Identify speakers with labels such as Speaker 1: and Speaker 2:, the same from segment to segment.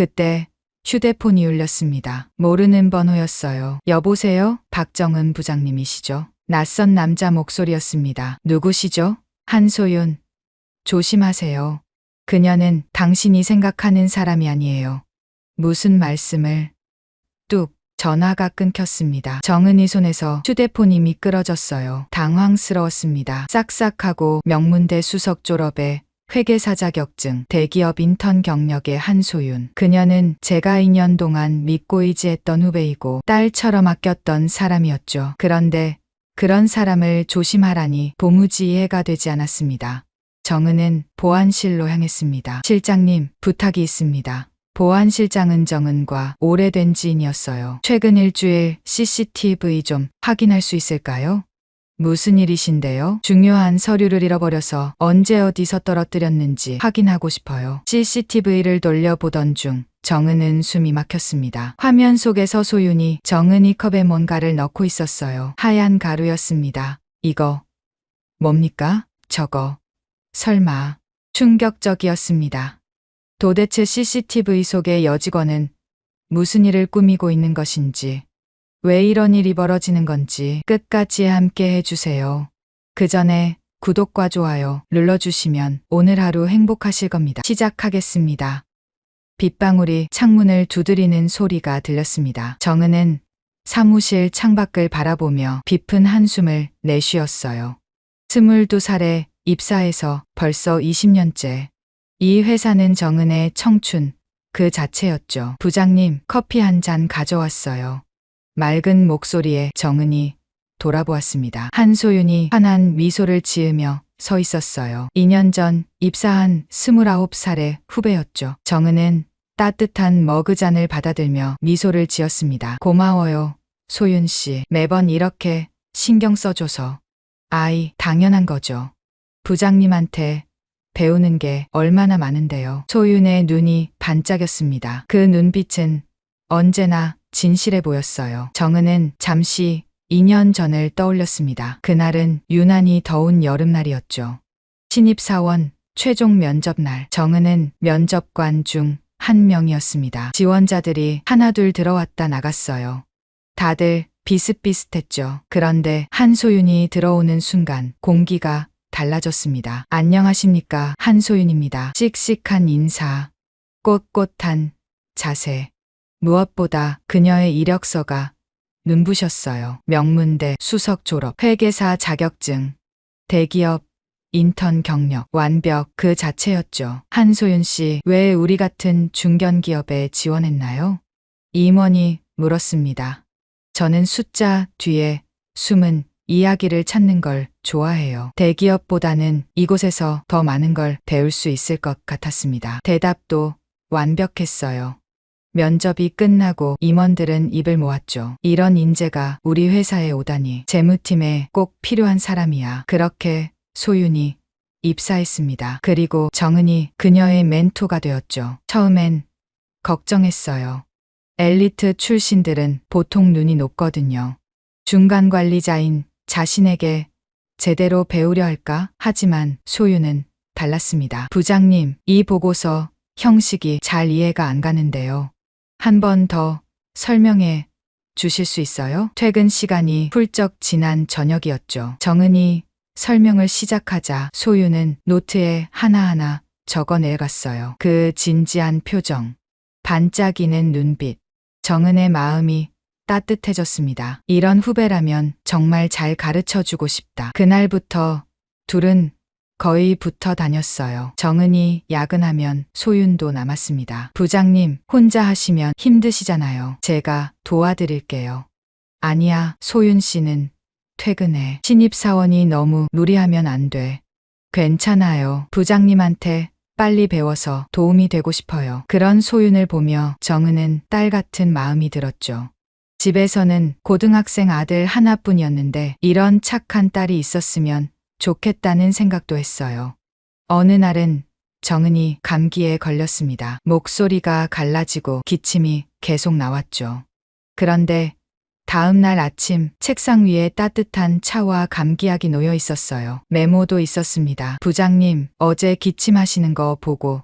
Speaker 1: 그때 휴대폰이 울렸습니다. 모르는 번호였어요. 여보세요? 박정은 부장님이시죠? 낯선 남자 목소리였습니다. 누구시죠? 한소윤. 조심하세요. 그녀는 당신이 생각하는 사람이 아니에요. 무슨 말씀을? 뚝. 전화가 끊겼습니다. 정은이 손에서 휴대폰이 미끄러졌어요. 당황스러웠습니다. 싹싹하고 명문대 수석 졸업에 회계사 자격증, 대기업 인턴 경력의 한소윤. 그녀는 제가 2년 동안 믿고 의지했던 후배이고 딸처럼 아꼈던 사람이었죠. 그런데 그런 사람을 조심하라니 도무지 이해가 되지 않았습니다. 정은은 보안실로 향했습니다. 실장님, 부탁이 있습니다. 보안실장은 정은과 오래된 지인이었어요. 최근 일주일 CCTV 좀 확인할 수 있을까요? 무슨 일이신데요? 중요한 서류를 잃어버려서 언제 어디서 떨어뜨렸는지 확인하고 싶어요. CCTV를 돌려보던 중 정은은 숨이 막혔습니다. 화면 속에서 소윤이 정은이 컵에 뭔가를 넣고 있었어요. 하얀 가루였습니다. 이거 뭡니까? 저거 설마. 충격적이었습니다. 도대체 CCTV 속의 여직원은 무슨 일을 꾸미고 있는 것인지, 왜 이런 일이 벌어지는 건지 끝까지 함께 해주세요. 그 전에 구독과 좋아요 눌러주시면 오늘 하루 행복하실 겁니다. 시작하겠습니다. 빗방울이 창문을 두드리는 소리가 들렸습니다. 정은은 사무실 창밖을 바라보며 깊은 한숨을 내쉬었어요. 22살에 입사해서 벌써 20년째. 이 회사는 정은의 청춘 그 자체였죠. 부장님, 커피 한 잔 가져왔어요. 맑은 목소리에 정은이 돌아보았습니다. 한소윤이 환한 미소를 지으며 서 있었어요. 2년 전 입사한 29살의 후배였죠. 정은은 따뜻한 머그잔을 받아들며 미소를 지었습니다. 고마워요, 소윤 씨. 매번 이렇게 신경 써줘서. 아이, 당연한 거죠. 부장님한테 배우는 게 얼마나 많은데요. 소윤의 눈이 반짝였습니다. 그 눈빛은 언제나 진실해 보였어요. 정은은 잠시 2년 전을 떠올렸습니다. 그날은 유난히 더운 여름날이었죠. 신입사원 최종 면접날. 정은은 면접관 중 한 명이었습니다. 지원자들이 하나둘 들어왔다 나갔어요. 다들 비슷비슷했죠. 그런데 한소윤이 들어오는 순간 공기가 달라졌습니다. 안녕하십니까, 한소윤입니다. 씩씩한 인사, 꼿꼿한 자세. 무엇보다 그녀의 이력서가 눈부셨어요. 명문대 수석 졸업, 회계사 자격증, 대기업 인턴 경력, 완벽 그 자체였죠. 한소윤 씨, 왜 우리 같은 중견기업에 지원했나요? 임원이 물었습니다. 저는 숫자 뒤에 숨은 이야기를 찾는 걸 좋아해요. 대기업보다는 이곳에서 더 많은 걸 배울 수 있을 것 같았습니다. 대답도 완벽했어요. 면접이 끝나고 임원들은 입을 모았죠. 이런 인재가 우리 회사에 오다니. 재무팀에 꼭 필요한 사람이야. 그렇게 소윤이 입사했습니다. 그리고 정은이 그녀의 멘토가 되었죠. 처음엔 걱정했어요. 엘리트 출신들은 보통 눈이 높거든요. 중간 관리자인 자신에게 제대로 배우려 할까? 하지만 소윤은 달랐습니다. 부장님, 이 보고서 형식이 잘 이해가 안 가는데요. 한 번 더 설명해 주실 수 있어요? 퇴근 시간이 훌쩍 지난 저녁이었죠. 정은이 설명을 시작하자 소윤은 노트에 하나하나 적어내갔어요. 그 진지한 표정, 반짝이는 눈빛. 정은의 마음이 따뜻해졌습니다. 이런 후배라면 정말 잘 가르쳐주고 싶다. 그날부터 둘은 거의 붙어 다녔어요. 정은이 야근하면 소윤도 남았습니다. 부장님, 혼자 하시면 힘드시잖아요. 제가 도와드릴게요. 아니야, 소윤 씨는 퇴근해. 신입사원이 너무 무리하면 안 돼. 괜찮아요. 부장님한테 빨리 배워서 도움이 되고 싶어요. 그런 소윤을 보며 정은은 딸 같은 마음이 들었죠. 집에서는 고등학생 아들 하나뿐이었는데 이런 착한 딸이 있었으면 좋겠다는 생각도 했어요. 어느 날은 정은이 감기에 걸렸습니다. 목소리가 갈라지고 기침이 계속 나왔죠. 그런데 다음 날 아침 책상 위에 따뜻한 차와 감기약이 놓여 있었어요. 메모도 있었습니다. 부장님, 어제 기침하시는 거 보고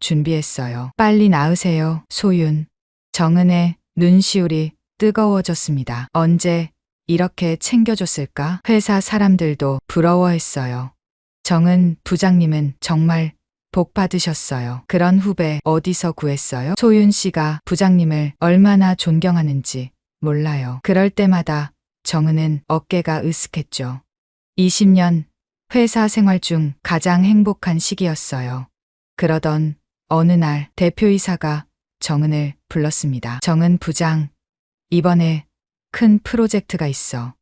Speaker 1: 준비했어요. 빨리 나으세요, 소윤. 정은의 눈시울이 뜨거워졌습니다. 언제 이렇게 챙겨줬을까? 회사 사람들도 부러워했어요. 정은 부장님은 정말 복 받으셨어요. 그런 후배 어디서 구했어요? 소윤 씨가 부장님을 얼마나 존경하는지 몰라요. 그럴 때마다 정은은 어깨가 으쓱했죠. 20년 회사 생활 중 가장 행복한 시기였어요. 그러던 어느 날 대표이사가 정은을 불렀습니다. 정은 부장, 이번에 큰 프로젝트가 있어.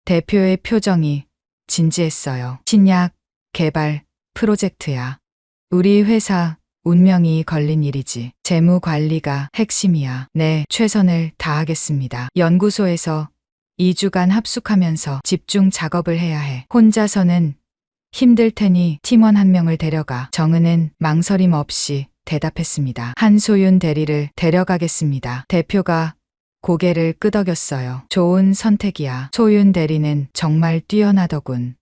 Speaker 1: 대표의 표정이 진지했어요. 신약 개발 프로젝트야. 우리 회사 운명이 걸린 일이지. 재무 관리가 핵심이야. 네, 최선을 다하겠습니다. 연구소에서 2주간 합숙하면서 집중 작업을 해야 해. 혼자서는 힘들 테니 팀원 한 명을 데려가. 정은은 망설임 없이 대답했습니다. 한소윤 대리를 데려가겠습니다. 대표가 고개를 끄덕였어요. 좋은 선택이야. 소윤 대리는 정말 뛰어나더군.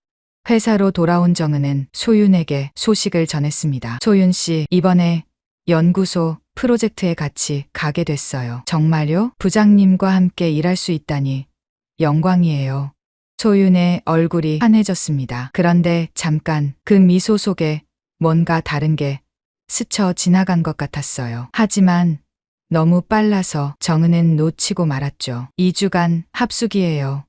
Speaker 1: 회사로 돌아온 정은은 소윤에게 소식을 전했습니다. 소윤 씨, 이번에 연구소 프로젝트에 같이 가게 됐어요. 정말요? 부장님과 함께 일할 수 있다니 영광이에요. 소윤의 얼굴이 환해졌습니다. 그런데 잠깐 그 미소 속에 뭔가 다른 게 스쳐 지나간 것 같았어요. 하지만 너무 빨라서 정은은 놓치고 말았죠. 2주간 합숙이에요.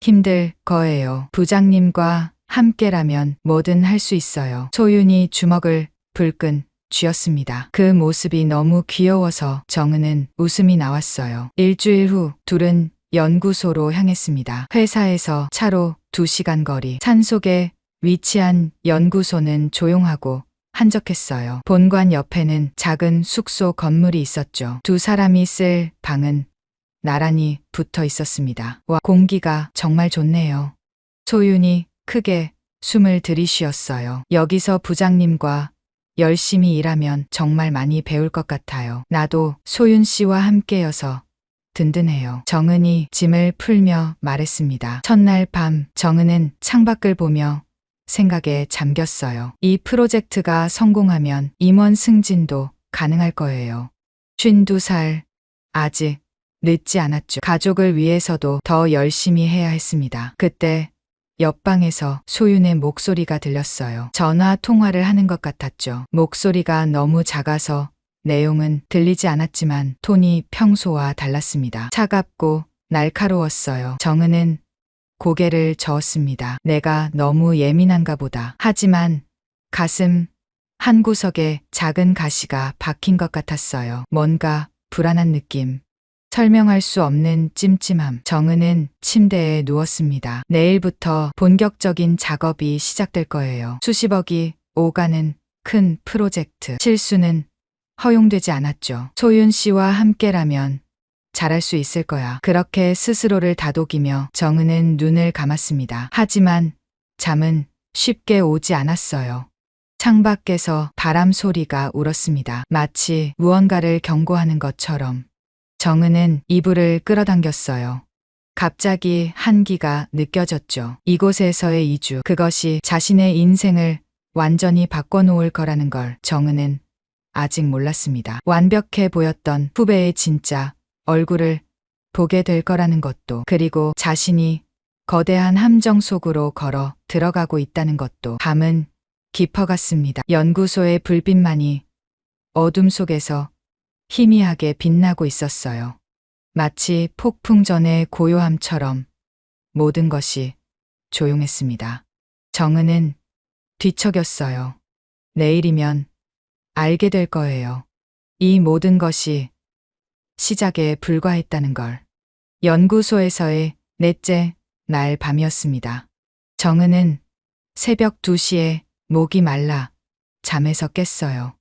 Speaker 1: 힘들 거예요. 부장님과 함께라면 뭐든 할 수 있어요. 소윤이 주먹을 불끈 쥐었습니다. 그 모습이 너무 귀여워서 정은은 웃음이 나왔어요. 일주일 후 둘은 연구소로 향했습니다. 회사에서 차로 2시간 거리. 산속에 위치한 연구소는 조용하고 한적했어요. 본관 옆에는 작은 숙소 건물이 있었죠. 두 사람이 쓸 방은 나란히 붙어 있었습니다. 와, 공기가 정말 좋네요. 소윤이 크게 숨을 들이쉬었어요. 여기서 부장님과 열심히 일하면 정말 많이 배울 것 같아요. 나도 소윤 씨와 함께여서 든든해요. 정은이 짐을 풀며 말했습니다. 첫날 밤 정은은 창밖을 보며 생각에 잠겼어요. 이 프로젝트가 성공하면 임원 승진도 가능할 거예요. 52살, 아직 늦지 않았죠. 가족을 위해서도 더 열심히 해야 했습니다. 그때 옆방에서 소윤의 목소리가 들렸어요. 전화 통화를 하는 것 같았죠. 목소리가 너무 작아서 내용은 들리지 않았지만 톤이 평소와 달랐습니다. 차갑고 날카로웠어요. 정은은 고개를 저었습니다. 내가 너무 예민한가 보다. 하지만 가슴 한구석에 작은 가시가 박힌 것 같았어요. 뭔가 불안한 느낌. 설명할 수 없는 찜찜함. 정은은 침대에 누웠습니다. 내일부터 본격적인 작업이 시작될 거예요. 수십억이 오가는 큰 프로젝트. 실수는 허용되지 않았죠. 소윤 씨와 함께라면 잘할 수 있을 거야. 그렇게 스스로를 다독이며 정은은 눈을 감았습니다. 하지만 잠은 쉽게 오지 않았어요. 창밖에서 바람 소리가 울었습니다. 마치 무언가를 경고하는 것처럼. 정은은 이불을 끌어당겼어요. 갑자기 한기가 느껴졌죠. 이곳에서의 2주, 그것이 자신의 인생을 완전히 바꿔놓을 거라는 걸 정은은 아직 몰랐습니다. 완벽해 보였던 후배의 진짜 얼굴을 보게 될 거라는 것도, 그리고 자신이 거대한 함정 속으로 걸어 들어가고 있다는 것도. 밤은 깊어갔습니다. 연구소의 불빛만이 어둠 속에서 희미하게 빛나고 있었어요. 마치 폭풍 전의 고요함처럼 모든 것이 조용했습니다. 정은은 뒤척였어요. 내일이면 알게 될 거예요. 이 모든 것이 시작에 불과했다는 걸. 연구소에서의 넷째 날 밤이었습니다. 정은은 새벽 2시에 목이 말라 잠에서 깼어요.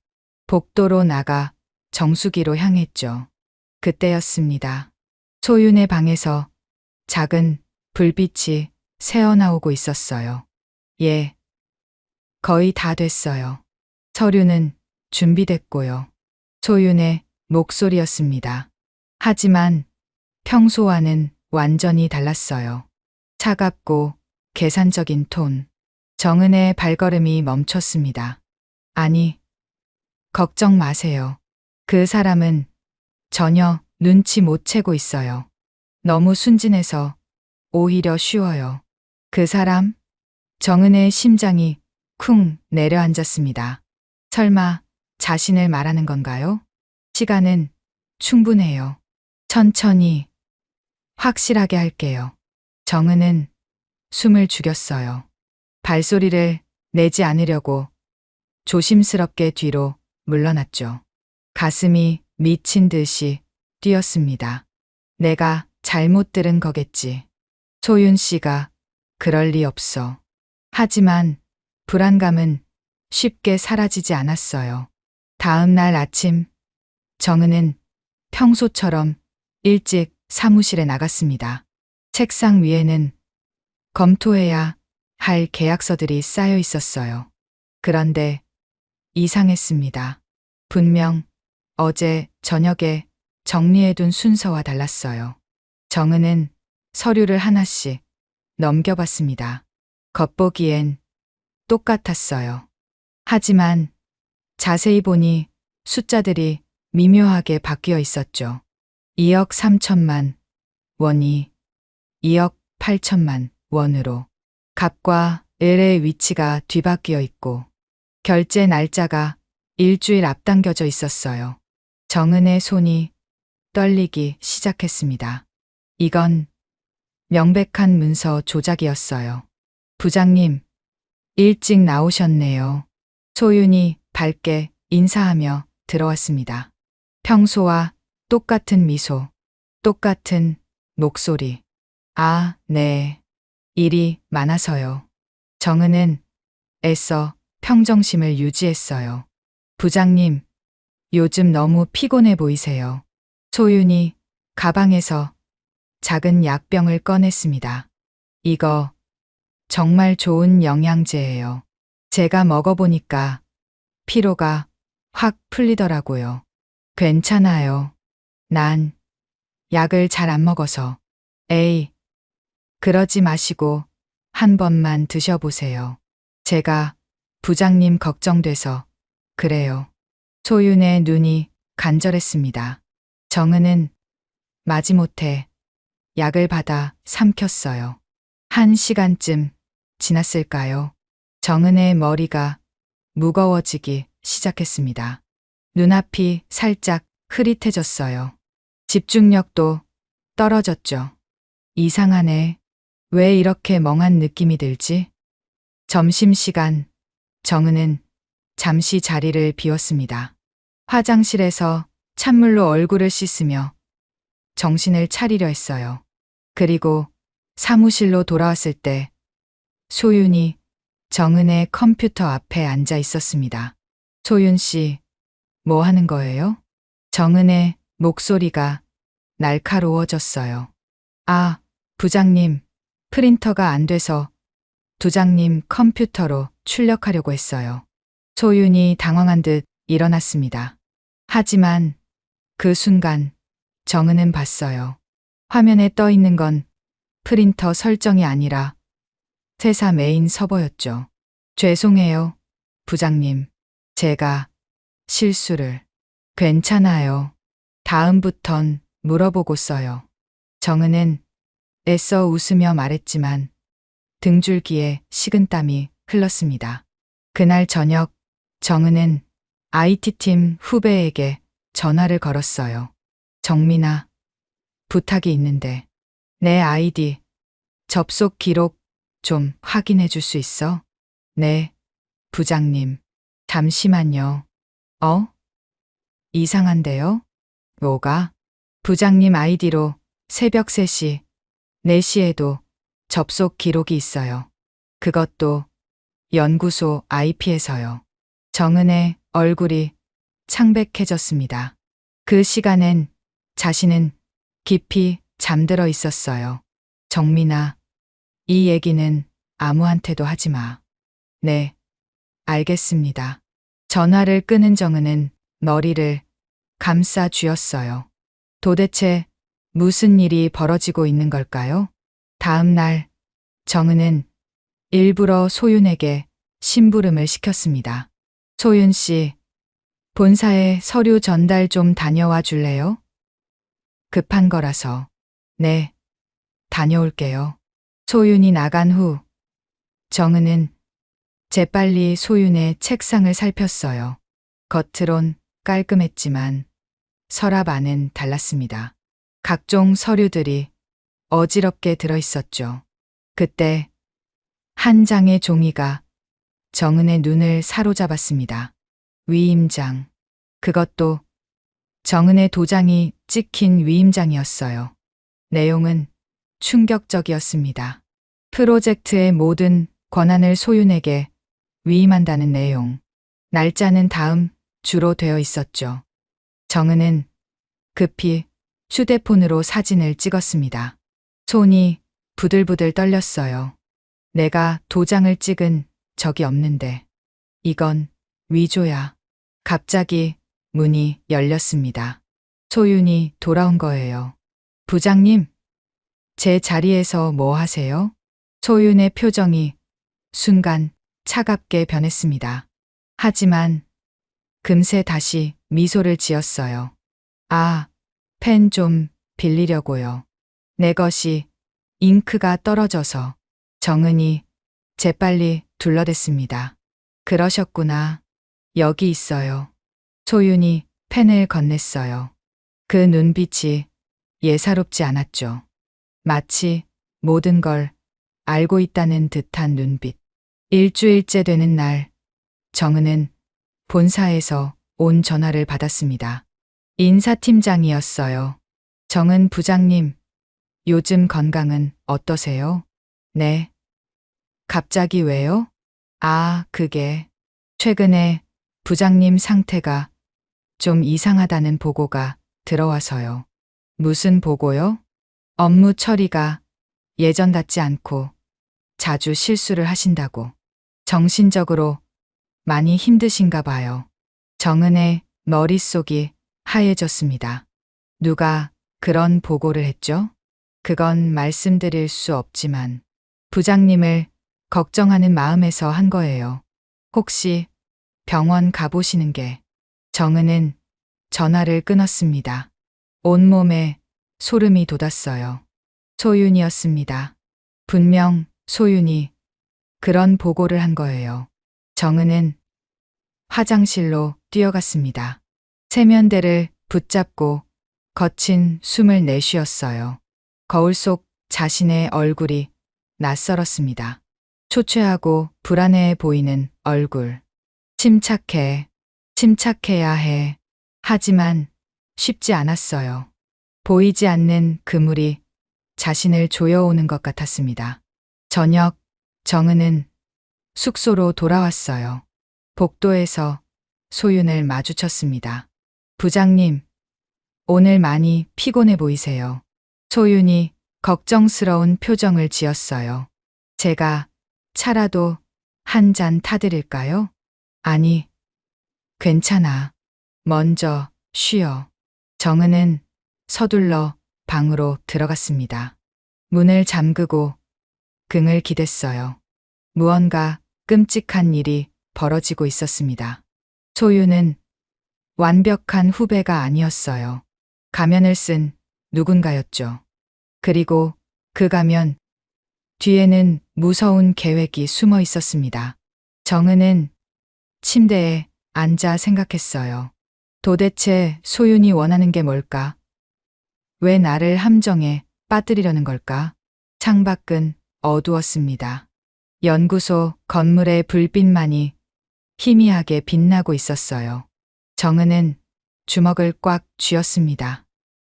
Speaker 1: 복도로 나가 정수기로 향했죠. 그때였습니다. 소윤의 방에서 작은 불빛이 새어나오고 있었어요. 예, 거의 다 됐어요. 서류는 준비됐고요. 소윤의 목소리였습니다. 하지만 평소와는 완전히 달랐어요. 차갑고 계산적인 톤. 정은의 발걸음이 멈췄습니다. 아니, 걱정 마세요. 그 사람은 전혀 눈치 못 채고 있어요. 너무 순진해서 오히려 쉬워요. 그 사람? 정은의 심장이 쿵 내려앉았습니다. 설마 자신을 말하는 건가요? 시간은 충분해요. 천천히, 확실하게 할게요. 정은은 숨을 죽였어요. 발소리를 내지 않으려고 조심스럽게 뒤로 물러났죠. 가슴이 미친 듯이 뛰었습니다. 내가 잘못 들은 거겠지. 소윤 씨가 그럴 리 없어. 하지만 불안감은 쉽게 사라지지 않았어요. 다음 날 아침, 정은은 평소처럼 일찍 사무실에 나갔습니다. 책상 위에는 검토해야 할 계약서들이 쌓여 있었어요. 그런데 이상했습니다. 분명 어제 저녁에 정리해둔 순서와 달랐어요. 정은은 서류를 하나씩 넘겨봤습니다. 겉보기엔 똑같았어요. 하지만 자세히 보니 숫자들이 미묘하게 바뀌어 있었죠. 2억 3천만 원이 2억 8천만 원으로 갑과 을의 위치가 뒤바뀌어 있고 결제 날짜가 일주일 앞당겨져 있었어요. 정은의 손이 떨리기 시작했습니다. 이건 명백한 문서 조작이었어요. 부장님, 일찍 나오셨네요. 소윤이 밝게 인사하며 들어왔습니다. 평소와 똑같은 미소, 똑같은 목소리. 아, 네. 일이 많아서요. 정은은 애써 평정심을 유지했어요. 부장님, 요즘 너무 피곤해 보이세요. 소윤이 가방에서 작은 약병을 꺼냈습니다. 이거 정말 좋은 영양제예요. 제가 먹어보니까 피로가 확 풀리더라고요. 괜찮아요. 난 약을 잘 안 먹어서. 에이, 그러지 마시고 한 번만 드셔보세요. 제가 부장님 걱정돼서 그래요. 소윤의 눈이 간절했습니다. 정은은 마지못해 약을 받아 삼켰어요. 1시간쯤 지났을까요? 정은의 머리가 무거워지기 시작했습니다. 눈앞이 살짝 흐릿해졌어요. 집중력도 떨어졌죠. 이상하네. 왜 이렇게 멍한 느낌이 들지? 점심시간, 정은은 잠시 자리를 비웠습니다. 화장실에서 찬물로 얼굴을 씻으며 정신을 차리려 했어요. 그리고 사무실로 돌아왔을 때 소윤이 정은의 컴퓨터 앞에 앉아 있었습니다. 소윤 씨, 뭐 하는 거예요? 정은의 목소리가 날카로워졌어요. 아, 부장님, 프린터가 안 돼서 부장님 컴퓨터로 출력하려고 했어요. 소윤이 당황한 듯 일어났습니다. 하지만 그 순간 정은은 봤어요. 화면에 떠 있는 건 프린터 설정이 아니라 회사 메인 서버였죠. 죄송해요, 부장님. 제가 실수를. 괜찮아요. 다음부턴 물어보고 써요. 정은은 애써 웃으며 말했지만 등줄기에 식은땀이 흘렀습니다. 그날 저녁 정은은 IT팀 후배에게 전화를 걸었어요. 정민아, 부탁이 있는데 내 아이디 접속 기록 좀 확인해 줄 수 있어? 네, 부장님. 잠시만요. 이상한데요? 뭐가? 부장님 아이디로 새벽 3시, 4시에도 접속 기록이 있어요. 그것도 연구소 IP에서요. 정은의 얼굴이 창백해졌습니다. 그 시간엔 자신은 깊이 잠들어 있었어요. 정민아, 이 얘기는 아무한테도 하지 마. 네, 알겠습니다. 전화를 끊은 정은은 머리를 감싸 쥐었어요. 도대체 무슨 일이 벌어지고 있는 걸까요? 다음 날 정은은 일부러 소윤에게 심부름을 시켰습니다. 소윤 씨, 본사에 서류 전달 좀 다녀와 줄래요? 급한 거라서. 네, 다녀올게요. 소윤이 나간 후 정은은 재빨리 소윤의 책상을 살폈어요. 겉으론 깔끔했지만 서랍 안은 달랐습니다. 각종 서류들이 어지럽게 들어있었죠. 그때 한 장의 종이가 정은의 눈을 사로잡았습니다. 위임장. 그것도 정은의 도장이 찍힌 위임장이었어요. 내용은 충격적이었습니다. 프로젝트의 모든 권한을 소윤에게 위임한다는 내용. 날짜는 다음 주로 되어 있었죠. 정은은 급히 휴대폰으로 사진을 찍었습니다. 손이 부들부들 떨렸어요. 내가 도장을 찍은 적이 없는데 이건 위조야. 갑자기 문이 열렸습니다. 소윤이 돌아온 거예요. 부장님, 제 자리에서 뭐 하세요? 소윤의 표정이 순간 차갑게 변했습니다. 하지만 금세 다시 미소를 지었어요. 아, 펜 좀 빌리려고요. 내 것이 잉크가 떨어져서. 정은이 재빨리 둘러댔습니다. 그러셨구나. 여기 있어요. 소윤이 펜을 건넸어요. 그 눈빛이 예사롭지 않았죠. 마치 모든 걸 알고 있다는 듯한 눈빛. 일주일째 되는 날, 정은은 본사에서 온 전화를 받았습니다. 인사팀장이었어요. 정은 부장님, 요즘 건강은 어떠세요? 네. 갑자기 왜요? 아, 그게 최근에 부장님 상태가 좀 이상하다는 보고가 들어와서요. 무슨 보고요? 업무 처리가 예전 같지 않고 자주 실수를 하신다고. 정신적으로 많이 힘드신가 봐요. 정은의 머릿속이 하얘졌습니다. 누가 그런 보고를 했죠? 그건 말씀드릴 수 없지만 부장님을 걱정하는 마음에서 한 거예요. 혹시 병원 가보시는 게. 정은은 전화를 끊었습니다. 온몸에 소름이 돋았어요. 소윤이었습니다. 분명 소윤이 그런 보고를 한 거예요. 정은은 화장실로 뛰어갔습니다. 세면대를 붙잡고 거친 숨을 내쉬었어요. 거울 속 자신의 얼굴이 낯설었습니다. 초췌하고 불안해 보이는 얼굴. 침착해야 해. 하지만 쉽지 않았어요. 보이지 않는 그물이 자신을 조여오는 것 같았습니다. 저녁, 정은은 숙소로 돌아왔어요. 복도에서 소윤을 마주쳤습니다. 부장님, 오늘 많이 피곤해 보이세요. 소윤이 걱정스러운 표정을 지었어요. 제가 차라도 한 잔 타드릴까요? 아니, 괜찮아. 먼저 쉬어. 정은은 서둘러 방으로 들어갔습니다. 문을 잠그고 긍을 기댔어요. 무언가 끔찍한 일이 벌어지고 있었습니다. 소윤은 완벽한 후배가 아니었어요. 가면을 쓴 누군가였죠. 그리고 그 가면 뒤에는 무서운 계획이 숨어 있었습니다. 정은은 침대에 앉아 생각했어요. 도대체 소윤이 원하는 게 뭘까? 왜 나를 함정에 빠뜨리려는 걸까? 창밖은 어두웠습니다. 연구소 건물의 불빛만이 희미하게 빛나고 있었어요. 정은은 주먹을 꽉 쥐었습니다.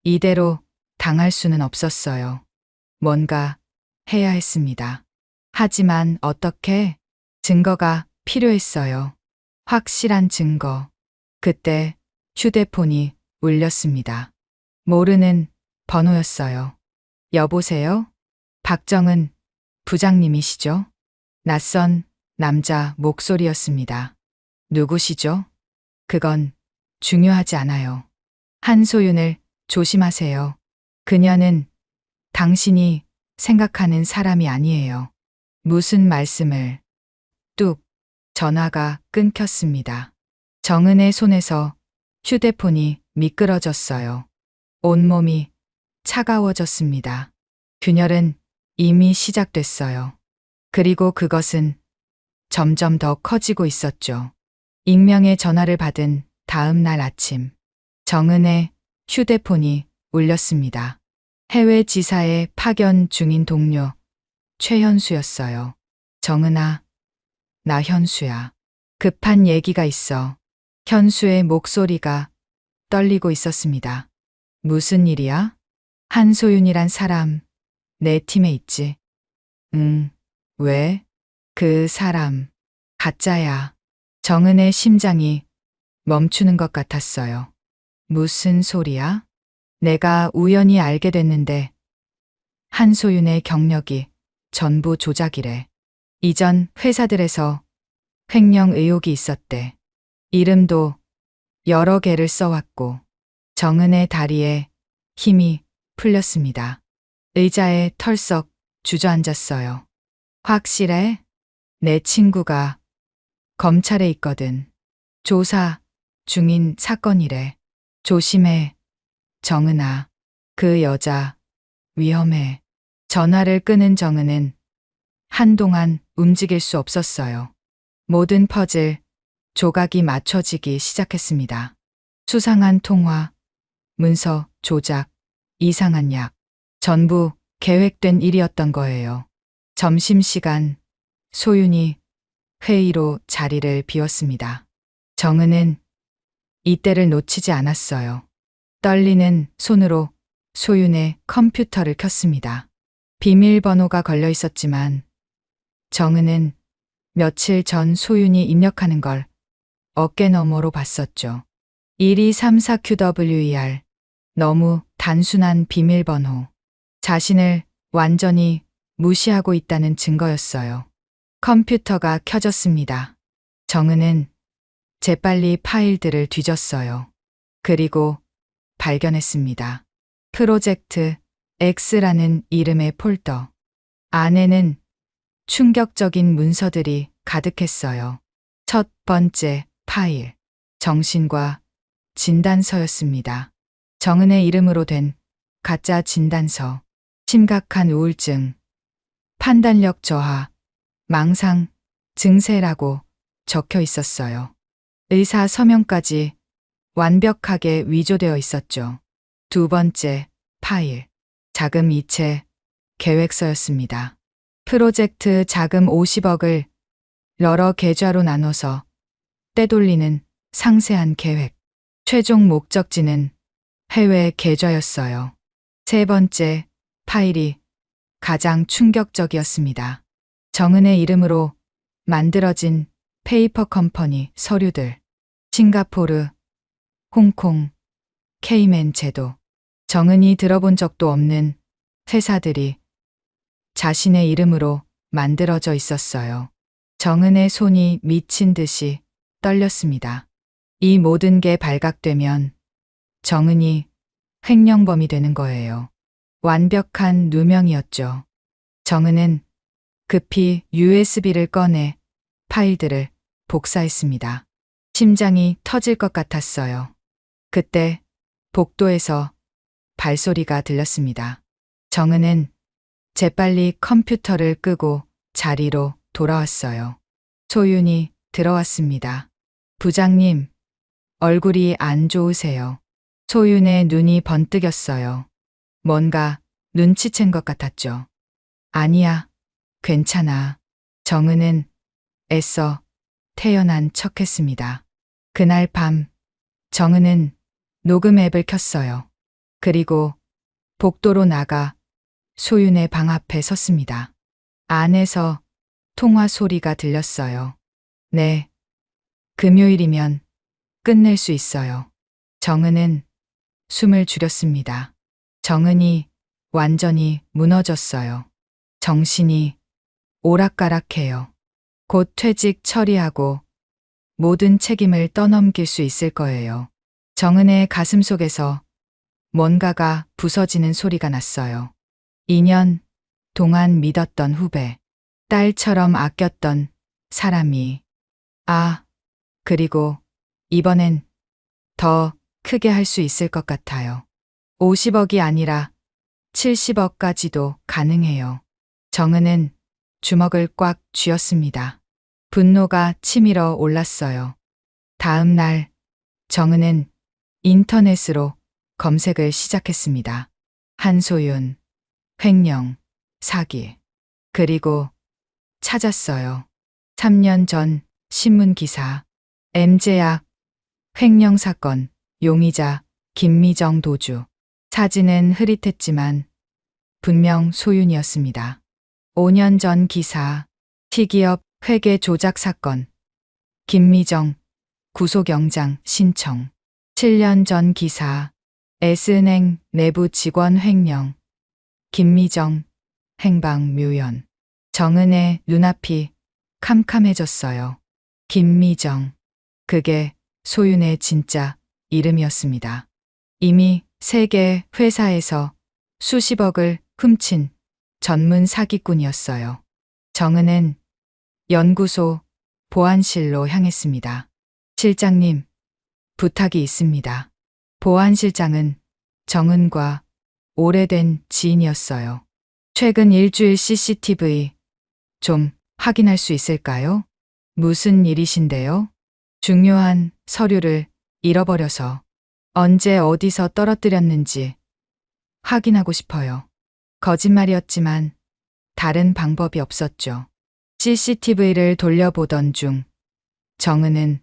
Speaker 1: 이대로 당할 수는 없었어요. 뭔가 해야 했습니다. 하지만 어떻게? 증거가 필요했어요. 확실한 증거. 그때 휴대폰이 울렸습니다. 모르는 번호였어요. 여보세요? 박정은 부장님이시죠? 낯선 남자 목소리였습니다. 누구시죠? 그건 중요하지 않아요. 한소윤을 조심하세요. 그녀는 당신이 생각하는 사람이 아니에요. 무슨 말씀을? 뚝. 전화가 끊겼습니다. 정은의 손에서 휴대폰이 미끄러졌어요. 온몸이 차가워졌습니다. 균열은 이미 시작됐어요. 그리고 그것은 점점 더 커지고 있었죠. 익명의 전화를 받은 다음 날 아침, 정은의 휴대폰이 울렸습니다. 해외 지사에 파견 중인 동료 최현수였어요. 정은아, 나 현수야. 급한 얘기가 있어. 현수의 목소리가 떨리고 있었습니다. 무슨 일이야? 한소윤이란 사람 내 팀에 있지. 응, 왜? 그 사람 가짜야. 정은의 심장이 멈추는 것 같았어요. 무슨 소리야? 내가 우연히 알게 됐는데 한소윤의 경력이 전부 조작이래. 이전 회사들에서 횡령 의혹이 있었대. 이름도 여러 개를 써왔고 정은의 다리에 힘이 풀렸습니다. 의자에 털썩 주저앉았어요. 확실해? 내 친구가 검찰에 있거든. 조사 중인 사건이래. 조심해, 정은아. 그 여자 위험해. 전화를 끄는 정은은 한동안 움직일 수 없었어요. 모든 퍼즐 조각이 맞춰지기 시작했습니다. 수상한 통화, 문서 조작, 이상한 약. 전부 계획된 일이었던 거예요. 점심시간 소윤이 회의로 자리를 비웠습니다. 정은은 이때를 놓치지 않았어요. 떨리는 손으로 소윤의 컴퓨터를 켰습니다. 비밀번호가 걸려 있었지만 정은은 며칠 전 소윤이 입력하는 걸 어깨너머로 봤었죠. 1234QWER. 너무 단순한 비밀번호. 자신을 완전히 무시하고 있다는 증거였어요. 컴퓨터가 켜졌습니다. 정은은 재빨리 파일들을 뒤졌어요. 그리고 발견했습니다. 프로젝트 X라는 이름의 폴더. 안에는 충격적인 문서들이 가득했어요. 첫 번째 파일. 정신과 진단서였습니다. 정은의 이름으로 된 가짜 진단서. 심각한 우울증, 판단력 저하, 망상 증세라고 적혀 있었어요. 의사 서명까지 완벽하게 위조되어 있었죠. 두 번째 파일. 자금 이체 계획서였습니다. 프로젝트 자금 50억을 여러 계좌로 나눠서 떼돌리는 상세한 계획. 최종 목적지는 해외 계좌였어요. 세 번째 파일이 가장 충격적이었습니다. 정은의 이름으로 만들어진 페이퍼 컴퍼니 서류들. 싱가포르, 홍콩, 케이맨 제도. 정은이 들어본 적도 없는 회사들이 자신의 이름으로 만들어져 있었어요. 정은의 손이 미친 듯이 떨렸습니다. 이 모든 게 발각되면 정은이 횡령범이 되는 거예요. 완벽한 누명이었죠. 정은은 급히 USB를 꺼내 파일들을 복사했습니다. 심장이 터질 것 같았어요. 그때 복도에서 발소리가 들렸습니다. 정은은 재빨리 컴퓨터를 끄고 자리로 돌아왔어요. 소윤이 들어왔습니다. 부장님, 얼굴이 안 좋으세요. 소윤의 눈이 번뜩였어요. 뭔가 눈치챈 것 같았죠. 아니야, 괜찮아. 정은은 애써 태연한 척했습니다. 그날 밤 정은은 녹음 앱을 켰어요. 그리고 복도로 나가 소윤의 방 앞에 섰습니다. 안에서 통화 소리가 들렸어요. 네, 금요일이면 끝낼 수 있어요. 정은은 숨을 줄였습니다. 정은이 완전히 무너졌어요. 정신이 오락가락해요. 곧 퇴직 처리하고 모든 책임을 떠넘길 수 있을 거예요. 정은의 가슴 속에서 뭔가가 부서지는 소리가 났어요. 2년 동안 믿었던 후배, 딸처럼 아꼈던 사람이, 그리고 이번엔 더 크게 할 수 있을 것 같아요. 50억이 아니라 70억까지도 가능해요. 정은은 주먹을 꽉 쥐었습니다. 분노가 치밀어 올랐어요. 다음 날 정은은 인터넷으로 검색을 시작했습니다. 한소윤, 횡령, 사기. 그리고 찾았어요. 3년 전 신문 기사, M제약, 횡령 사건, 용의자, 김미정 도주. 사진은 흐릿했지만 분명 소윤이었습니다. 5년 전 기사, T기업 회계 조작 사건, 김미정, 구속영장 신청. 7년 전 기사, S은행 내부 직원 횡령, 김미정, 행방 묘연. 정은의 눈앞이 캄캄해졌어요. 김미정. 그게 소윤의 진짜 이름이었습니다. 이미 세계 회사에서 수십억을 훔친 전문 사기꾼이었어요. 정은은 연구소 보안실로 향했습니다. 실장님, 부탁이 있습니다. 보안실장은 정은과 오래된 지인이었어요. 최근 일주일 CCTV 좀 확인할 수 있을까요? 무슨 일이신데요? 중요한 서류를 잃어버려서 언제 어디서 떨어뜨렸는지 확인하고 싶어요. 거짓말이었지만 다른 방법이 없었죠. CCTV를 돌려보던 중 정은은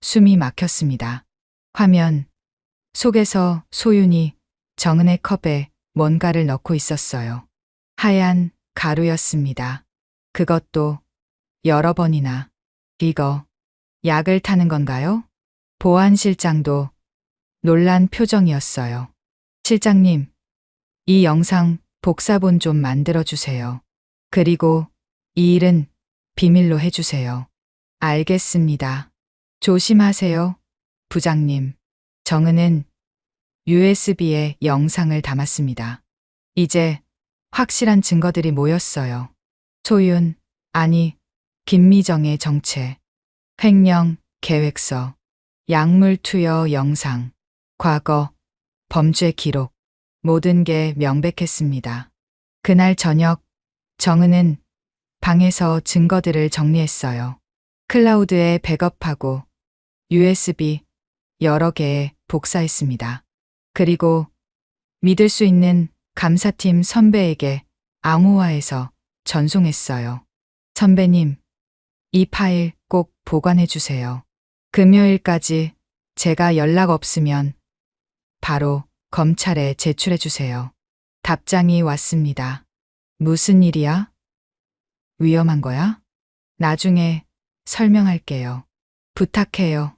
Speaker 1: 숨이 막혔습니다. 화면 속에서 소윤이 정은의 컵에 뭔가를 넣고 있었어요. 하얀 가루였습니다. 그것도 여러 번이나. 이거 약을 타는 건가요? 보안실장도 놀란 표정이었어요. 실장님, 이 영상 복사본 좀 만들어주세요. 그리고 이 일은 비밀로 해주세요. 알겠습니다. 조심하세요, 부장님. 정은은 USB에 영상을 담았습니다. 이제 확실한 증거들이 모였어요. 소윤, 아니, 김미정의 정체, 횡령, 계획서, 약물 투여 영상, 과거, 범죄 기록, 모든 게 명백했습니다. 그날 저녁, 정은은 방에서 증거들을 정리했어요. 클라우드에 백업하고 USB 여러 개에 복사했습니다. 그리고 믿을 수 있는 감사팀 선배에게 암호화해서 전송했어요. 선배님, 이 파일 꼭 보관해 주세요. 금요일까지 제가 연락 없으면 바로 검찰에 제출해 주세요. 답장이 왔습니다. 무슨 일이야? 위험한 거야? 나중에 설명할게요. 부탁해요.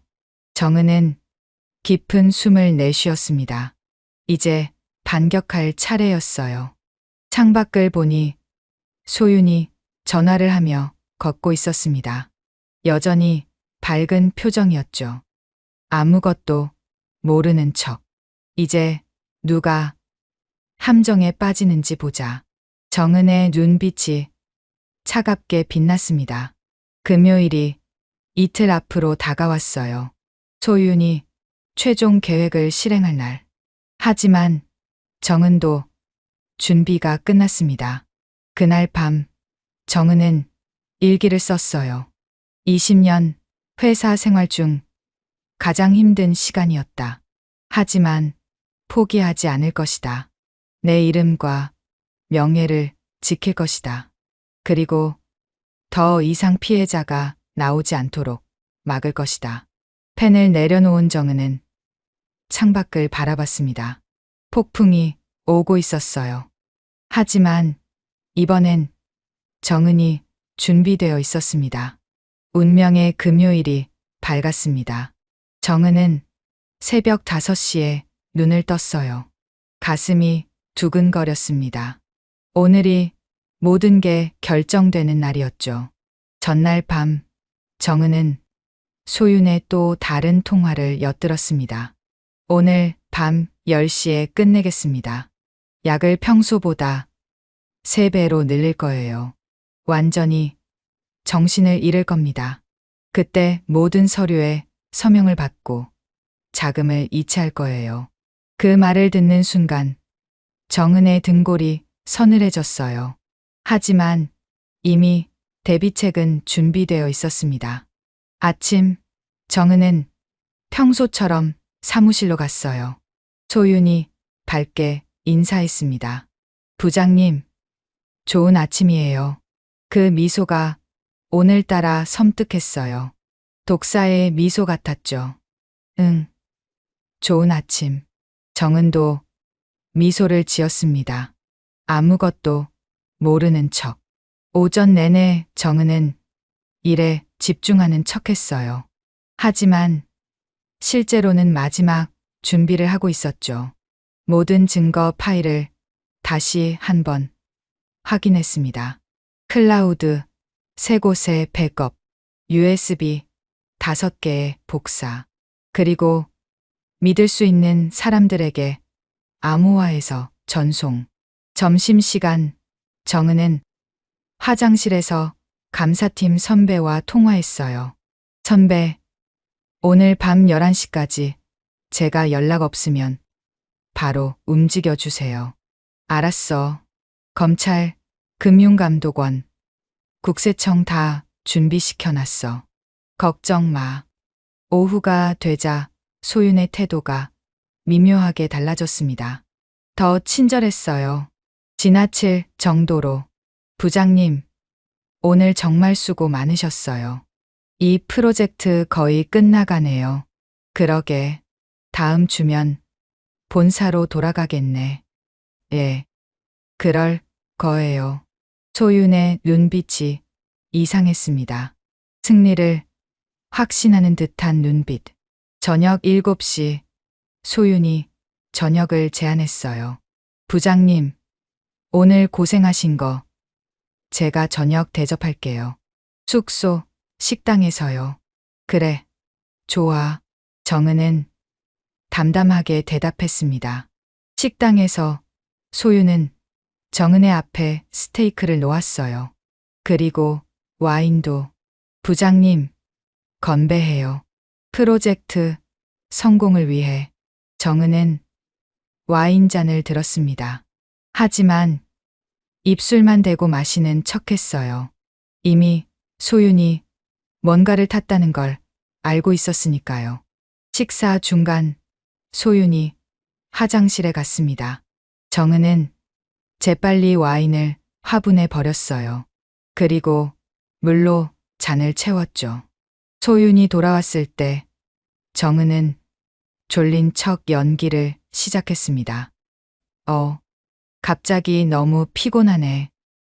Speaker 1: 정은은 깊은 숨을 내쉬었습니다. 이제 반격할 차례였어요. 창밖을 보니 소윤이 전화를 하며 걷고 있었습니다. 여전히 밝은 표정이었죠. 아무것도 모르는 척. 이제 누가 함정에 빠지는지 보자. 정은의 눈빛이 차갑게 빛났습니다. 금요일이 이틀 앞으로 다가왔어요. 소윤이 최종 계획을 실행할 날. 하지만 정은도 준비가 끝났습니다. 그날 밤 정은은 일기를 썼어요. 20년 회사 생활 중 가장 힘든 시간이었다. 하지만 포기하지 않을 것이다. 내 이름과 명예를 지킬 것이다. 그리고 더 이상 피해자가 나오지 않도록 막을 것이다. 펜을 내려놓은 정은은 창밖을 바라봤습니다. 폭풍이 오고 있었어요. 하지만 이번엔 정은이 준비되어 있었습니다. 운명의 금요일이 밝았습니다. 정은은 새벽 5시에 눈을 떴어요. 가슴이 두근거렸습니다. 오늘이 모든 게 결정되는 날이었죠. 전날 밤 정은은 소윤의 또 다른 통화를 엿들었습니다. 오늘 밤 10시에 끝내겠습니다. 약을 평소보다 3배로 늘릴 거예요. 완전히 정신을 잃을 겁니다. 그때 모든 서류에 서명을 받고 자금을 이체할 거예요. 그 말을 듣는 순간 정은의 등골이 서늘해졌어요. 하지만 이미 대비책은 준비되어 있었습니다. 아침, 정은은 평소처럼 사무실로 갔어요. 소윤이 밝게 인사했습니다. 부장님, 좋은 아침이에요. 그 미소가 오늘따라 섬뜩했어요. 독사의 미소 같았죠. 응, 좋은 아침. 정은도 미소를 지었습니다. 아무것도 모르는 척. 오전 내내 정은은 일에 집중하는 척 했어요. 하지만 실제로는 마지막 준비를 하고 있었죠. 모든 증거 파일을 다시 한번 확인했습니다. 클라우드 3곳의 백업, USB 5개의 복사, 그리고 믿을 수 있는 사람들에게 암호화해서 전송. 점심시간 정은은 화장실에서 감사팀 선배와 통화했어요. 선배, 오늘 밤 11시까지 제가 연락 없으면 바로 움직여 주세요. 알았어. 검찰, 금융감독원, 국세청 다 준비시켜놨어. 걱정 마. 오후가 되자 소윤의 태도가 미묘하게 달라졌습니다. 더 친절했어요. 지나칠 정도로. 부장님, 오늘 정말 수고 많으셨어요. 이 프로젝트 거의 끝나가네요. 그러게. 다음 주면 본사로 돌아가겠네. 예. 그럴 거예요. 소윤의 눈빛이 이상했습니다. 승리를 확신하는 듯한 눈빛. 저녁 7시 소윤이 저녁을 제안했어요. 부장님, 오늘 고생하신 거 제가 저녁 대접할게요. 숙소, 식당에서요. 그래, 좋아. 정은은 담담하게 대답했습니다. 식당에서 소윤은 정은의 앞에 스테이크를 놓았어요. 그리고 와인도. 부장님, 건배해요. 프로젝트 성공을 위해. 정은은 와인잔을 들었습니다. 하지만 입술만 대고 마시는 척했어요. 이미 소윤이 뭔가를 탔다는 걸 알고 있었으니까요. 식사 중간 소윤이 화장실에 갔습니다. 정은은 재빨리 와인을 화분에 버렸어요. 그리고 물로 잔을 채웠죠. 소윤이 돌아왔을 때 정은은 졸린 척 연기를 시작했습니다. 갑자기 너무 피곤하네.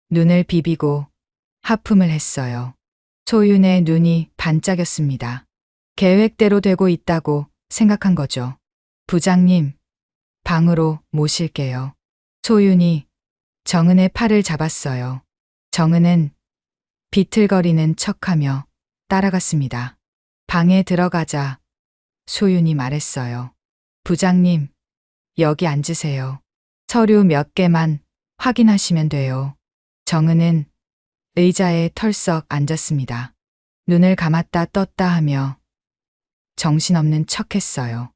Speaker 1: 눈을 비비고 하품을 했어요. 소윤의 눈이 반짝였습니다. 계획대로 되고 있다고 생각한 거죠. 부장님, 방으로 모실게요. 소윤이 정은의 팔을 잡았어요. 정은은 비틀거리는 척하며 따라갔습니다. 방에 들어가자 소윤이 말했어요. 부장님, 여기 앉으세요. 서류 몇 개만 확인하시면 돼요. 정은은 의자에 털썩 앉았습니다. 눈을 감았다 떴다 하며 정신없는 척했어요.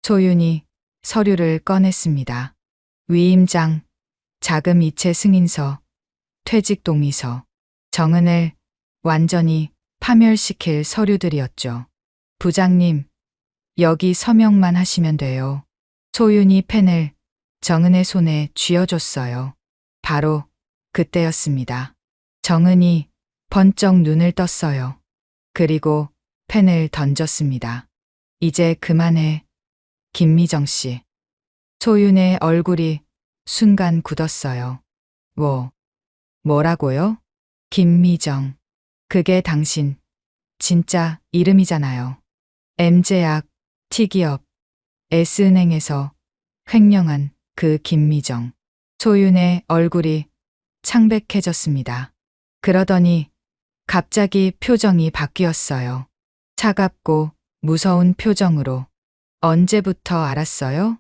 Speaker 1: 소윤이 서류를 꺼냈습니다. 위임장, 자금 이체 승인서, 퇴직 동의서. 정은을 완전히 파멸시킬 서류들이었죠. 부장님, 여기 서명만 하시면 돼요. 소윤이 펜을 정은의 손에 쥐어줬어요. 바로 그때였습니다. 정은이 번쩍 눈을 떴어요. 그리고 펜을 던졌습니다. 이제 그만해, 김미정 씨. 소윤의 얼굴이 순간 굳었어요. 뭐라고요? 김미정. 그게 당신 진짜 이름이잖아요. M제약, T기업, S은행에서 횡령한 그 김미정. 소윤의 얼굴이 창백해졌습니다. 그러더니 갑자기 표정이 바뀌었어요. 차갑고 무서운 표정으로. 언제부터 알았어요?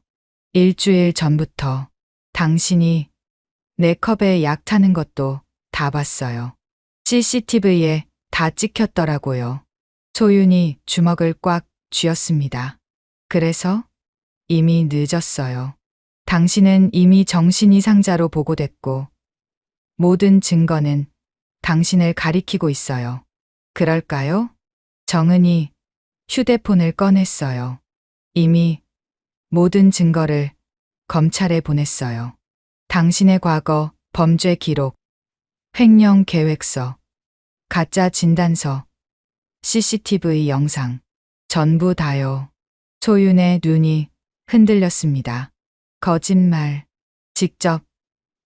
Speaker 1: 일주일 전부터. 당신이 내 컵에 약 타는 것도 다 봤어요. CCTV에 다 찍혔더라고요. 소윤이 주먹을 꽉 쥐었습니다. 그래서 이미 늦었어요. 당신은 이미 정신이상자로 보고됐고 모든 증거는 당신을 가리키고 있어요. 그럴까요? 정은이 휴대폰을 꺼냈어요. 이미 모든 증거를 검찰에 보냈어요. 당신의 과거, 범죄 기록, 횡령 계획서, 가짜 진단서, CCTV 영상, 전부 다요. 소윤의 눈이 흔들렸습니다. 거짓말. 직접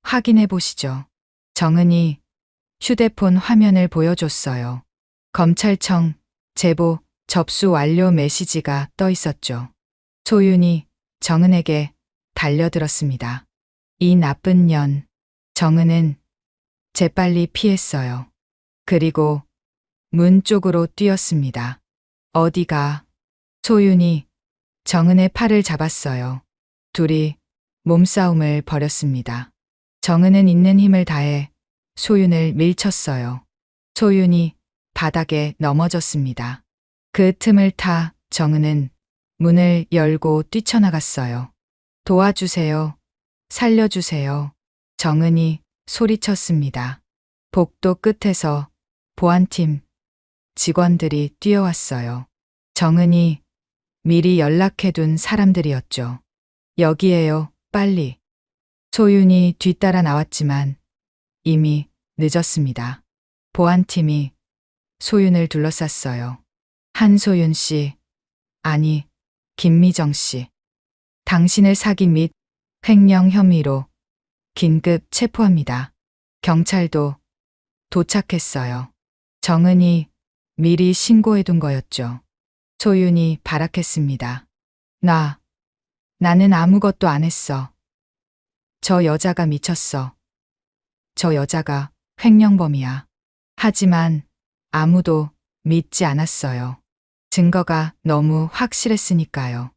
Speaker 1: 확인해 보시죠. 정은이 휴대폰 화면을 보여줬어요. 검찰청 제보 접수 완료 메시지가 떠 있었죠. 소윤이 정은에게 달려들었습니다. 이 나쁜 년. 정은은 재빨리 피했어요. 그리고 문 쪽으로 뛰었습니다. 어디가? 소윤이 정은의 팔을 잡았어요. 둘이 몸싸움을 벌였습니다. 정은은 있는 힘을 다해 소윤을 밀쳤어요. 소윤이 바닥에 넘어졌습니다. 그 틈을 타 정은은 문을 열고 뛰쳐나갔어요. 도와주세요. 살려주세요. 정은이 소리쳤습니다. 복도 끝에서 보안팀 직원들이 뛰어왔어요. 정은이 미리 연락해둔 사람들이었죠. 여기에요, 빨리. 소윤이 뒤따라 나왔지만 이미 늦었습니다. 보안팀이 소윤을 둘러쌌어요. 한소윤 씨, 아니, 김미정 씨. 당신을 사기 및 횡령 혐의로 긴급 체포합니다. 경찰도 도착했어요. 정은이 미리 신고해둔 거였죠. 소윤이 발악했습니다. 나는 아무것도 안 했어. 저 여자가 미쳤어. 저 여자가 횡령범이야. 하지만 아무도 믿지 않았어요. 증거가 너무 확실했으니까요.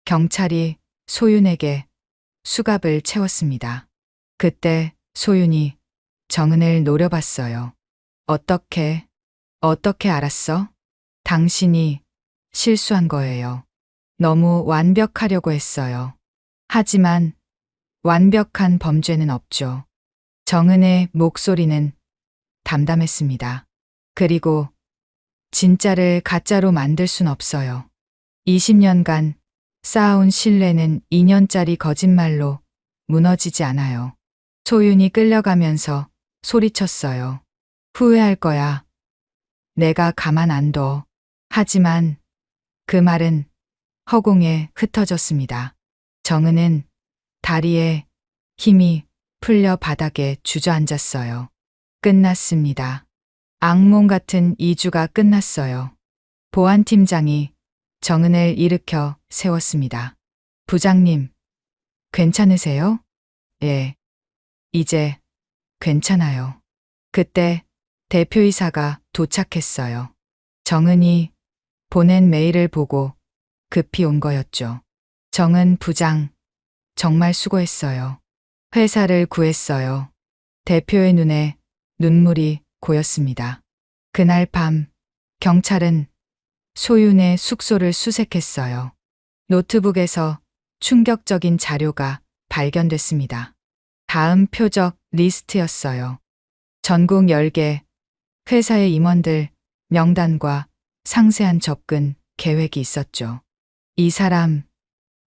Speaker 1: 경찰이 소윤에게 수갑을 채웠습니다. 그때 소윤이 정은을 노려봤어요. 어떻게 알았어? 당신이 실수한 거예요. 너무 완벽하려고 했어요. 하지만 완벽한 범죄는 없죠. 정은의 목소리는 담담했습니다. 그리고 진짜를 가짜로 만들 순 없어요. 20년간 쌓아온 신뢰는 2년짜리 거짓말로 무너지지 않아요. 소윤이 끌려가면서 소리쳤어요. 후회할 거야. 내가 가만 안 둬. 하지만 그 말은 허공에 흩어졌습니다. 정은은 다리에 힘이 풀려 바닥에 주저앉았어요. 끝났습니다. 악몽 같은 2주가 끝났어요. 보안팀장이 정은을 일으켜 세웠습니다. 부장님, 괜찮으세요? 예, 이제 괜찮아요. 그때 대표이사가 도착했어요. 정은이 보낸 메일을 보고 급히 온 거였죠. 정은 부장, 정말 수고했어요. 회사를 구했어요. 대표의 눈에 눈물이 고였습니다. 그날 밤 경찰은 소윤의 숙소를 수색했어요. 노트북에서 충격적인 자료가 발견됐습니다. 다음 표적 리스트였어요. 전국 10개 회사의 임원들 명단과 상세한 접근 계획이 있었죠. 이 사람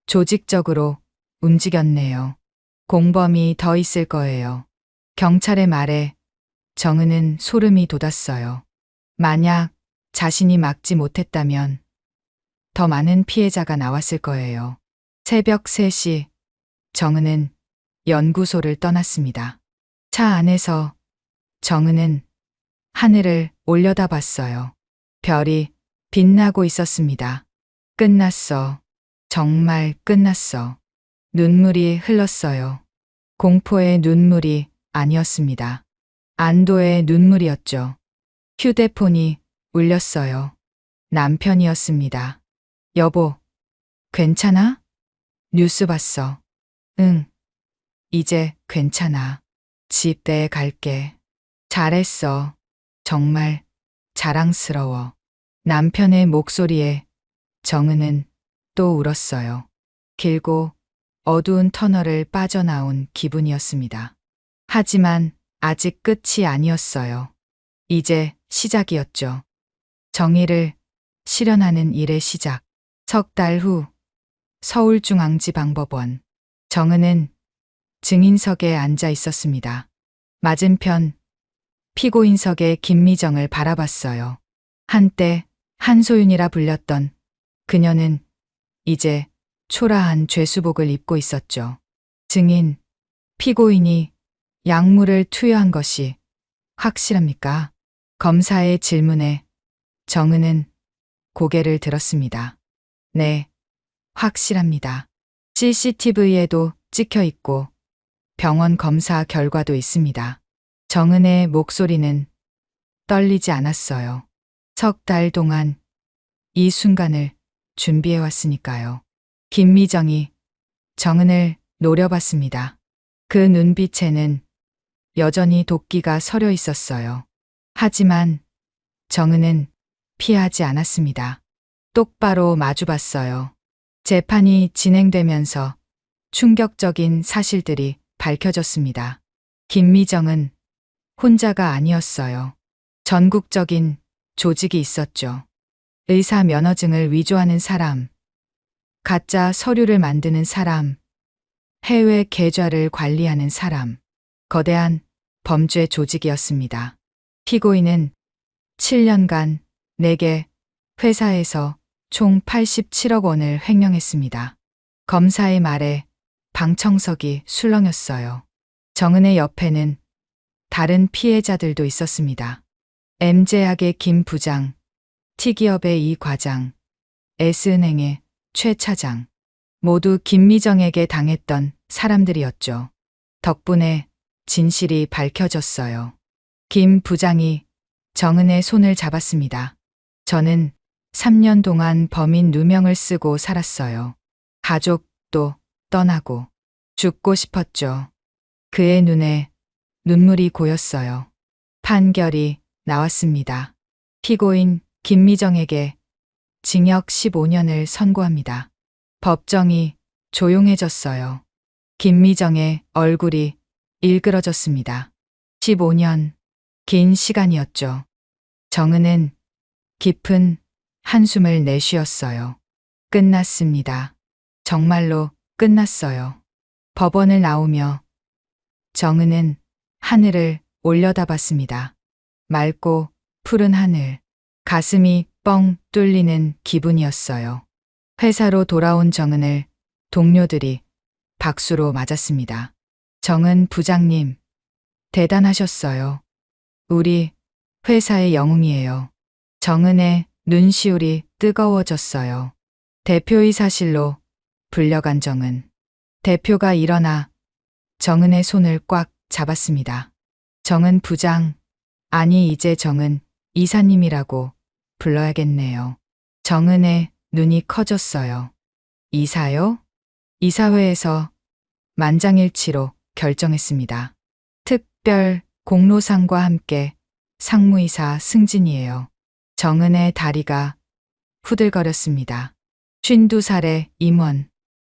Speaker 1: 조직적으로 움직였네요. 공범이 더 있을 거예요. 경찰의 말에 정은은 소름이 돋았어요. 만약 자신이 막지 못했다면 더 많은 피해자가 나왔을 거예요. 새벽 3시 정은은 연구소를 떠났습니다. 차 안에서 정은은 하늘을 올려다봤어요. 별이 빛나고 있었습니다. 끝났어. 정말 끝났어. 눈물이 흘렀어요. 공포의 눈물이 아니었습니다. 안도의 눈물이었죠. 휴대폰이 울렸어요. 남편이었습니다. 여보, 괜찮아? 뉴스 봤어. 응. 이제 괜찮아. 집에 갈게. 잘했어. 정말 자랑스러워. 남편의 목소리에 정은은 또 울었어요. 길고 어두운 터널을 빠져나온 기분이었습니다. 하지만 아직 끝이 아니었어요. 이제 시작이었죠. 정의를 실현하는 일의 시작. 석 달 후 서울중앙지방법원. 정은은 증인석에 앉아 있었습니다. 맞은편 피고인석의 김미정을 바라봤어요. 한때 한소윤이라 불렸던 그녀는 이제 초라한 죄수복을 입고 있었죠. 증인, 피고인이 약물을 투여한 것이 확실합니까? 검사의 질문에 정은은 고개를 들었습니다. 네, 확실합니다. CCTV에도 찍혀 있고 병원 검사 결과도 있습니다. 정은의 목소리는 떨리지 않았어요. 석 달 동안 이 순간을 준비해 왔으니까요. 김미정이 정은을 노려봤습니다. 그 눈빛에는 여전히 도끼가 서려 있었어요. 하지만 정은은 피하지 않았습니다. 똑바로 마주봤어요. 재판이 진행되면서 충격적인 사실들이 밝혀졌습니다. 김미정은 혼자가 아니었어요. 전국적인 조직이 있었죠. 의사 면허증을 위조하는 사람, 가짜 서류를 만드는 사람, 해외 계좌를 관리하는 사람, 거대한 범죄 조직이었습니다. 피고인은 7년간 4개 회사에서 총 87억 원을 횡령했습니다. 검사의 말에 방청석이 술렁였어요. 정은의 옆에는 다른 피해자들도 있었습니다. M제약의 김 부장, T기업의 이 과장, S은행의 최 차장, 모두 김미정에게 당했던 사람들이었죠. 덕분에 진실이 밝혀졌어요. 김 부장이 정은의 손을 잡았습니다. 저는 3년 동안 범인 누명을 쓰고 살았어요. 가족도 떠나고 죽고 싶었죠. 그의 눈에 눈물이 고였어요. 판결이 나왔습니다. 피고인 김미정에게 징역 15년을 선고합니다. 법정이 조용해졌어요. 김미정의 얼굴이 일그러졌습니다. 15년, 긴 시간이었죠. 정은은 깊은 한숨을 내쉬었어요. 끝났습니다. 정말로 끝났어요. 법원을 나오며 정은은 하늘을 올려다봤습니다. 맑고 푸른 하늘, 가슴이 뻥 뚫리는 기분이었어요. 회사로 돌아온 정은을 동료들이 박수로 맞았습니다. 정은 부장님, 대단하셨어요. 우리 회사의 영웅이에요. 정은의 눈시울이 뜨거워졌어요. 대표이사실로 불려간 정은. 대표가 일어나 정은의 손을 꽉 잡았습니다. 정은 부장, 아니 이제 정은 이사님이라고 불러야겠네요. 정은의 눈이 커졌어요. 이사요? 이사회에서 만장일치로 결정했습니다. 특별 공로상과 함께 상무이사 승진이에요. 정은의 다리가 후들거렸습니다. 52살의 임원,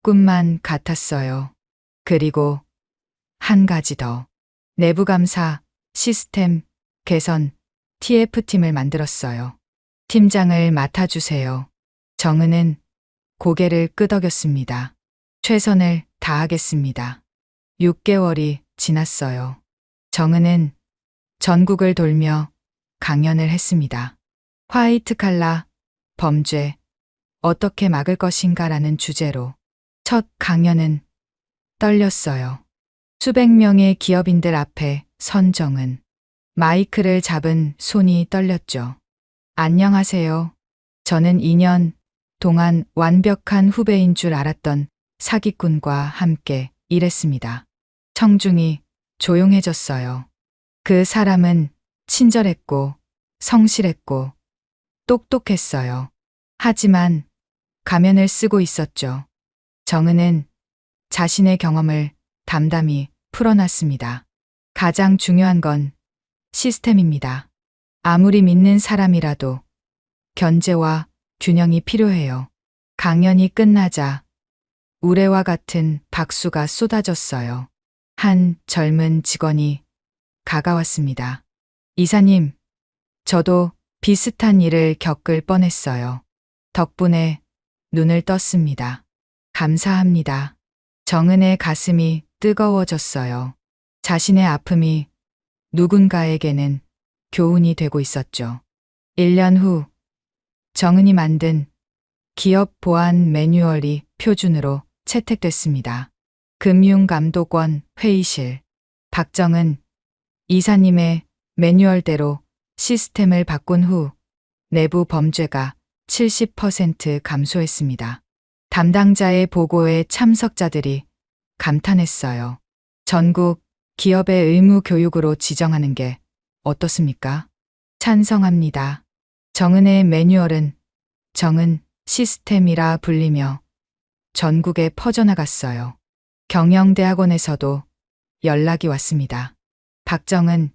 Speaker 1: 꿈만 같았어요. 그리고 한 가지 더. 내부감사, 시스템, 개선, TF팀을 만들었어요. 팀장을 맡아주세요. 정은은 고개를 끄덕였습니다. 최선을 다하겠습니다. 6개월이 지났어요. 정은은 전국을 돌며 강연을 했습니다. 화이트 칼라, 범죄, 어떻게 막을 것인가라는 주제로. 첫 강연은 떨렸어요. 수백 명의 기업인들 앞에 선 정은. 마이크를 잡은 손이 떨렸죠. 안녕하세요. 저는 2년 동안 완벽한 후배인 줄 알았던 사기꾼과 함께 일했습니다. 청중이 조용해졌어요. 그 사람은 친절했고 성실했고 똑똑했어요. 하지만 가면을 쓰고 있었죠. 정은은 자신의 경험을 담담히 풀어놨습니다. 가장 중요한 건 시스템입니다. 아무리 믿는 사람이라도 견제와 균형이 필요해요. 강연이 끝나자 우레와 같은 박수가 쏟아졌어요. 한 젊은 직원이 가까웠습니다. 이사님, 저도 비슷한 일을 겪을 뻔했어요. 덕분에 눈을 떴습니다. 감사합니다. 정은의 가슴이 뜨거워졌어요. 자신의 아픔이 누군가에게는 교훈이 되고 있었죠. 1년 후 정은이 만든 기업 보안 매뉴얼이 표준으로 채택됐습니다. 금융감독원 회의실. 박정은 이사님의 매뉴얼대로 시스템을 바꾼 후 내부 범죄가 70% 감소했습니다. 담당자의 보고에 참석자들이 감탄했어요. 전국 기업의 의무 교육으로 지정하는 게 어떻습니까? 찬성합니다. 정은의 매뉴얼은 정은 시스템이라 불리며 전국에 퍼져나갔어요. 경영대학원에서도 연락이 왔습니다. 박정은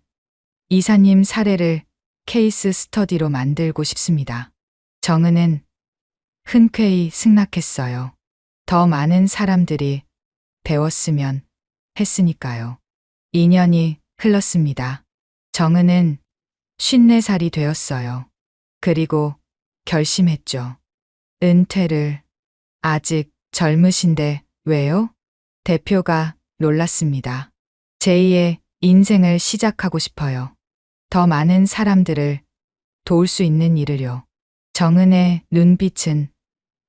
Speaker 1: 이사님 사례를 케이스 스터디로 만들고 싶습니다. 정은은 흔쾌히 승낙했어요. 더 많은 사람들이 배웠으면 했으니까요. 2년이 흘렀습니다. 정은은 54살이 되었어요. 그리고 결심했죠. 은퇴를. 아직 젊으신데 왜요? 대표가 놀랐습니다. 제2의 인생을 시작하고 싶어요. 더 많은 사람들을 도울 수 있는 일을요. 정은의 눈빛은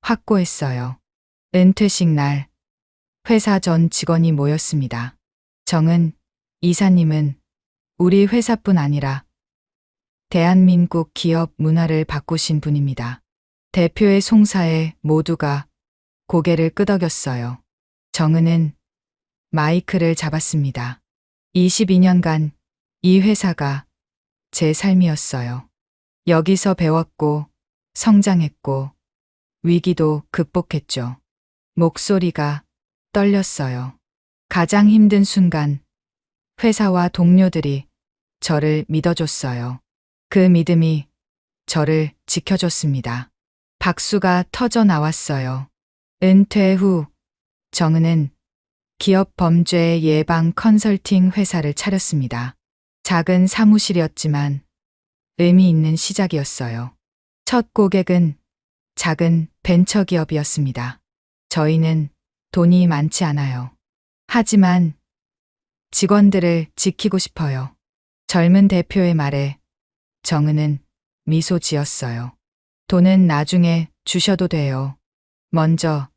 Speaker 1: 확고했어요. 은퇴식 날 회사 전 직원이 모였습니다. 정은 이사님은 우리 회사뿐 아니라 대한민국 기업 문화를 바꾸신 분입니다. 대표의 송사에 모두가 고개를 끄덕였어요. 정은은 마이크를 잡았습니다. 22년간 이 회사가 제 삶이었어요. 여기서 배웠고 성장했고 위기도 극복했죠. 목소리가 떨렸어요. 가장 힘든 순간 회사와 동료들이 저를 믿어줬어요. 그 믿음이 저를 지켜줬습니다. 박수가 터져 나왔어요. 은퇴 후 정은은 기업 범죄 예방 컨설팅 회사를 차렸습니다. 작은 사무실이었지만 의미 있는 시작이었어요. 첫 고객은 작은 벤처기업이었습니다. 저희는 돈이 많지 않아요. 하지만 직원들을 지키고 싶어요. 젊은 대표의 말에 정은은 미소 지었어요. 돈은 나중에 주셔도 돼요. 먼저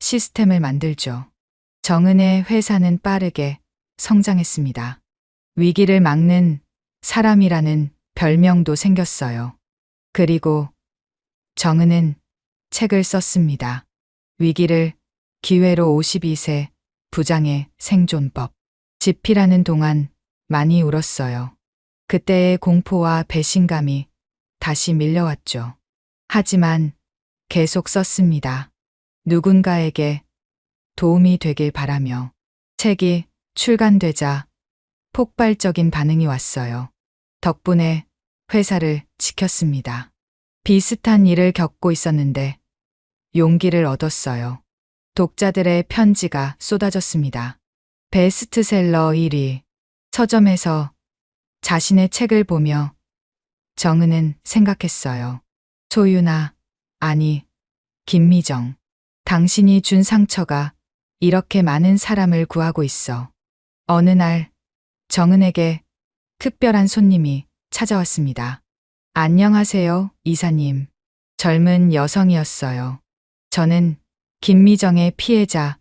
Speaker 1: 시스템을 만들죠. 정은의 회사는 빠르게 성장했습니다. 위기를 막는 사람이라는 별명도 생겼어요. 그리고 정은은 책을 썼습니다. 위기를 기회로 52세 부장의 생존법. 집필하는 동안 많이 울었어요. 그때의 공포와 배신감이 다시 밀려왔죠. 하지만 계속 썼습니다. 누군가에게 도움이 되길 바라며. 책이 출간되자 폭발적인 반응이 왔어요. 덕분에 회사를 지켰습니다. 비슷한 일을 겪고 있었는데 용기를 얻었어요. 독자들의 편지가 쏟아졌습니다. 베스트셀러 1위. 서점에서 자신의 책을 보며 정은은 생각했어요. 소유나, 아니, 김미정. 당신이 준 상처가 이렇게 많은 사람을 구하고 있어. 어느 날 정은에게 특별한 손님이 찾아왔습니다. 안녕하세요, 이사님. 젊은 여성이었어요. 저는 김미정의 피해자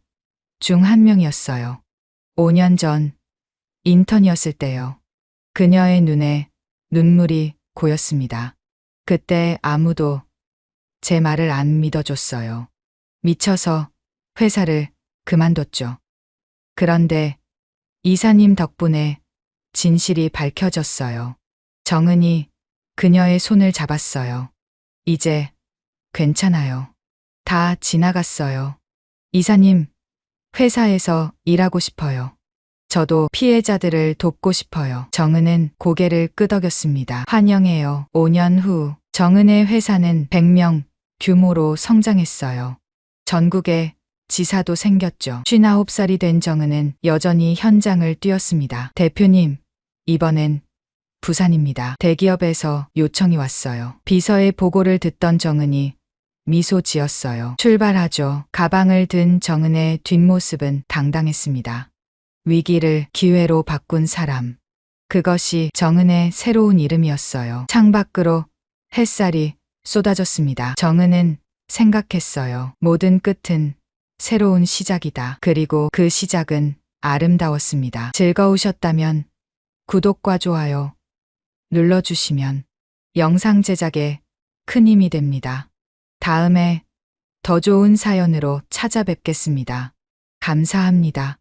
Speaker 1: 중 한 명이었어요. 5년 전 인턴이었을 때요. 그녀의 눈에 눈물이 고였습니다. 그때 아무도 제 말을 안 믿어줬어요. 미쳐서 회사를 그만뒀죠. 그런데 이사님 덕분에 진실이 밝혀졌어요. 정은이 그녀의 손을 잡았어요. 이제 괜찮아요. 다 지나갔어요. 이사님, 회사에서 일하고 싶어요. 저도 피해자들을 돕고 싶어요. 정은은 고개를 끄덕였습니다. 환영해요. 5년 후 정은의 회사는 100명 규모로 성장했어요. 전국에 지사도 생겼죠. 59살이 된 정은은 여전히 현장을 뛰었습니다. 대표님, 이번엔 부산입니다. 대기업에서 요청이 왔어요. 비서의 보고를 듣던 정은이 미소 지었어요. 출발하죠. 가방을 든 정은의 뒷모습은 당당했습니다. 위기를 기회로 바꾼 사람. 그것이 정은의 새로운 이름이었어요. 창밖으로 햇살이 쏟아졌습니다. 정은은 생각했어요. 모든 끝은 새로운 시작이다. 그리고 그 시작은 아름다웠습니다. 즐거우셨다면 구독과 좋아요 눌러주시면 영상 제작에 큰 힘이 됩니다. 다음에 더 좋은 사연으로 찾아뵙겠습니다. 감사합니다.